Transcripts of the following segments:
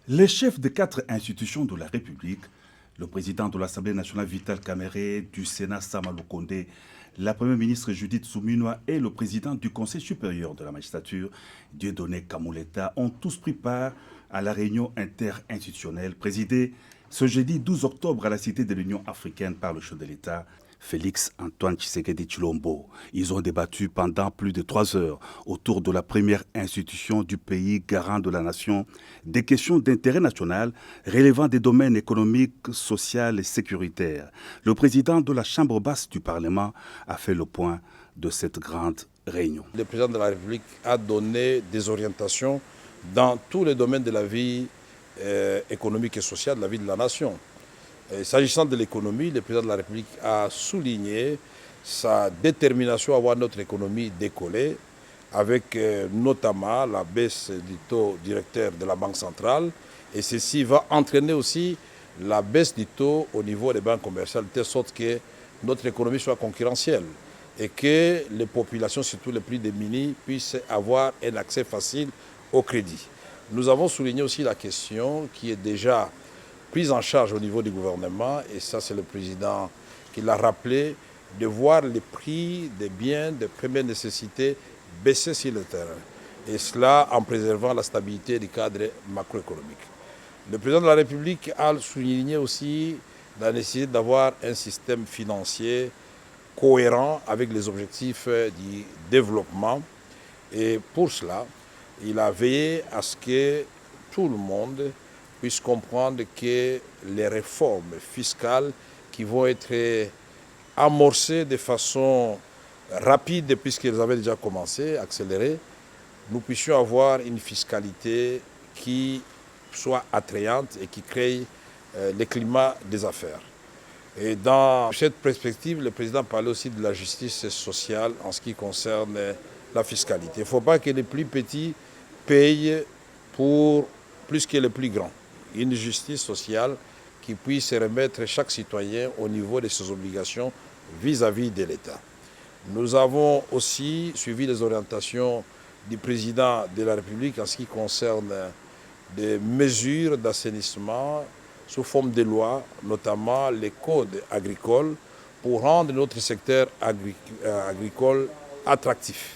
Les chefs des quatre institutions de la République, le président de l'Assemblée nationale Vital Kamerhe, du Sénat Sama Lukonde, la première ministre Judith Suminwa et le président du Conseil supérieur de la magistrature, Dieudonné Kamuleta, ont tous pris part à la réunion interinstitutionnelle présidée ce jeudi 12 octobre à la Cité de l'Union africaine par le chef de l'État, Félix Antoine Tshisekedi Tshilombo. Ils ont débattu pendant plus de 3 heures autour de la première institution du pays garant de la nation, des questions d'intérêt national relevant des domaines économiques, sociaux et sécuritaires. Le président de la Chambre basse du Parlement a fait le point de cette grande réunion. Le président de la République a donné des orientations dans tous les domaines de la vie économique et sociale, de la vie de la nation. S'agissant de l'économie, le président de la République a souligné sa détermination à voir notre économie décoller, avec notamment la baisse du taux directeur de la Banque centrale. Et ceci va entraîner aussi la baisse du taux au niveau des banques commerciales, de telle sorte que notre économie soit concurrentielle et que les populations, surtout les plus démunies, puissent avoir un accès facile au crédit. Nous avons souligné aussi la question qui est déjà prise en charge au niveau du gouvernement, et ça c'est le président qui l'a rappelé, de voir les prix des biens de première nécessité baisser sur le terrain. Et cela en préservant la stabilité du cadre macroéconomique. Le président de la République a souligné aussi la nécessité d'avoir un système financier cohérent avec les objectifs du développement. Et pour cela, il a veillé à ce que tout le monde puisse comprendre que les réformes fiscales qui vont être amorcées de façon rapide, puisqu'elles avaient déjà commencé, accélérées, nous puissions avoir une fiscalité qui soit attrayante et qui crée le climat des affaires. Et dans cette perspective, le président parlait aussi de la justice sociale en ce qui concerne la fiscalité. Il ne faut pas que les plus petits payent pour plus que les plus grands. Une justice sociale qui puisse remettre chaque citoyen au niveau de ses obligations vis-à-vis de l'État. Nous avons aussi suivi les orientations du président de la République en ce qui concerne des mesures d'assainissement sous forme de loi, notamment les codes agricoles, pour rendre notre secteur agricole attractif.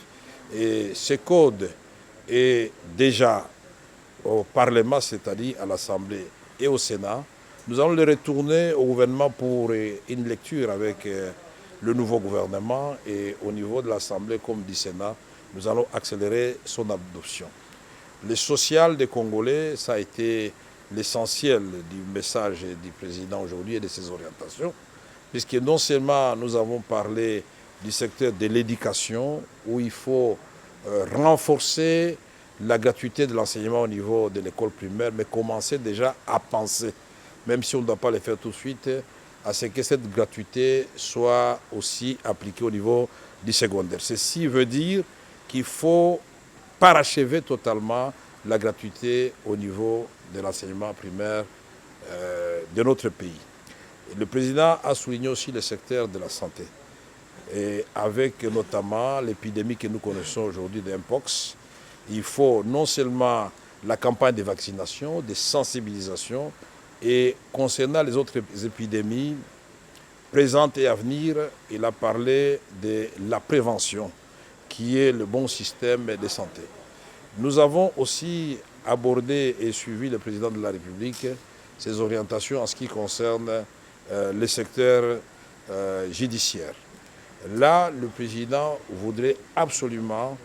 Et ce code est déjà au Parlement, c'est-à-dire à l'Assemblée et au Sénat. Nous allons le retourner au gouvernement pour une lecture avec le nouveau gouvernement, et au niveau de l'Assemblée comme du Sénat, nous allons accélérer son adoption. Le social des Congolais, ça a été l'essentiel du message du président aujourd'hui et de ses orientations, puisque non seulement nous avons parlé du secteur de l'éducation, où il faut renforcer la gratuité de l'enseignement au niveau de l'école primaire, mais commencer déjà à penser, même si on ne doit pas le faire tout de suite, à ce que cette gratuité soit aussi appliquée au niveau du secondaire. Ceci veut dire qu'il faut parachever totalement la gratuité au niveau de l'enseignement primaire de notre pays. Et le président a souligné aussi le secteur de la santé, et avec notamment l'épidémie que nous connaissons aujourd'hui d'Mpox. Il faut non seulement la campagne de vaccination, de sensibilisation, et concernant les autres épidémies présentes et à venir, il a parlé de la prévention, qui est le bon système de santé. Nous avons aussi abordé et suivi le président de la République ses orientations en ce qui concerne le secteur judiciaire. Là, le président voudrait absolument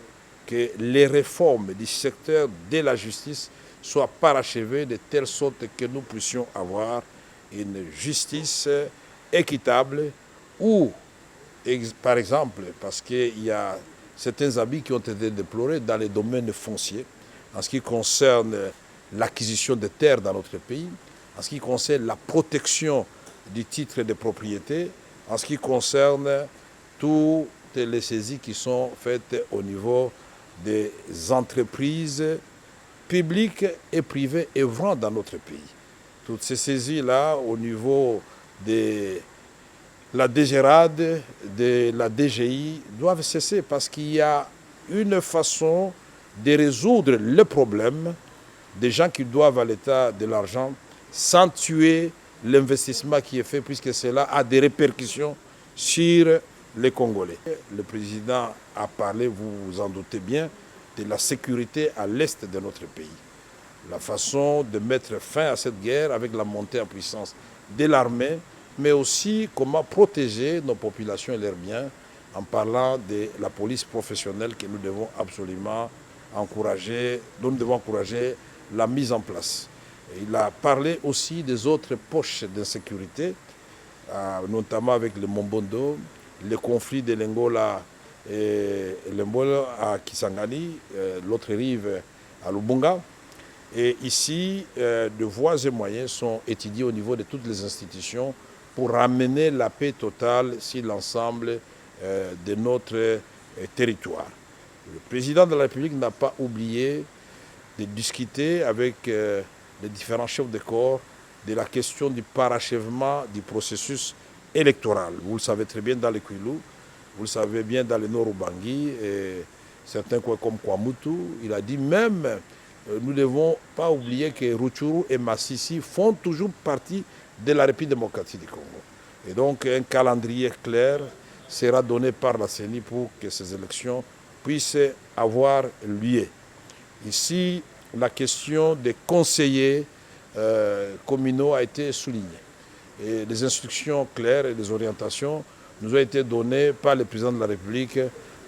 que les réformes du secteur de la justice soient parachevées de telle sorte que nous puissions avoir une justice équitable où, par exemple, parce qu'il y a certains abus qui ont été déplorés dans les domaines fonciers, en ce qui concerne l'acquisition de terres dans notre pays, en ce qui concerne la protection du titre de propriété, en ce qui concerne toutes les saisies qui sont faites au niveau des entreprises publiques et privées œuvrant dans notre pays. Toutes ces saisies-là, au niveau de la DGRAD, de la DGI, doivent cesser parce qu'il y a une façon de résoudre le problème des gens qui doivent à l'État de l'argent sans tuer l'investissement qui est fait, puisque cela a des répercussions sur les Congolais. Le président a parlé, vous vous en doutez bien, de la sécurité à l'est de notre pays. La façon de mettre fin à cette guerre avec la montée en puissance de l'armée, mais aussi comment protéger nos populations et leurs biens en parlant de la police professionnelle que nous devons absolument encourager, dont nous devons encourager la mise en place. Et il a parlé aussi des autres poches d'insécurité, notamment avec le Mombondo, le conflit de l'Angola et l'Angola à Kisangani, l'autre rive à Lubunga. Et ici, de voies et moyens sont étudiés au niveau de toutes les institutions pour ramener la paix totale sur l'ensemble de notre territoire. Le président de la République n'a pas oublié de discuter avec les différents chefs de corps de la question du parachèvement du processus électoral. Vous le savez très bien dans le Kwilu, vous le savez bien dans le Nord-Ubangi, et certains coins comme Kwamutu, il a dit même, nous ne devons pas oublier que Rutshuru et Massissi font toujours partie de la République démocratique du Congo. Et donc un calendrier clair sera donné par la CENI pour que ces élections puissent avoir lieu. Ici, la question des conseillers communaux a été soulignée. Et les instructions claires et les orientations nous ont été données par le président de la République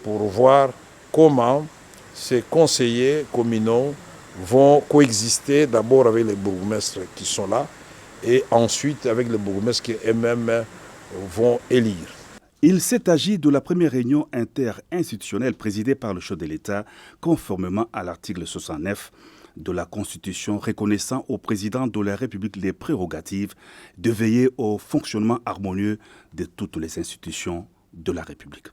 pour voir comment ces conseillers communaux vont coexister d'abord avec les bourgmestres qui sont là et ensuite avec les bourgmestres qui eux-mêmes vont élire. Il s'est agi de la première réunion interinstitutionnelle présidée par le chef de l'État, conformément à l'article 69 de la Constitution reconnaissant au président de la République les prérogatives de veiller au fonctionnement harmonieux de toutes les institutions de la République.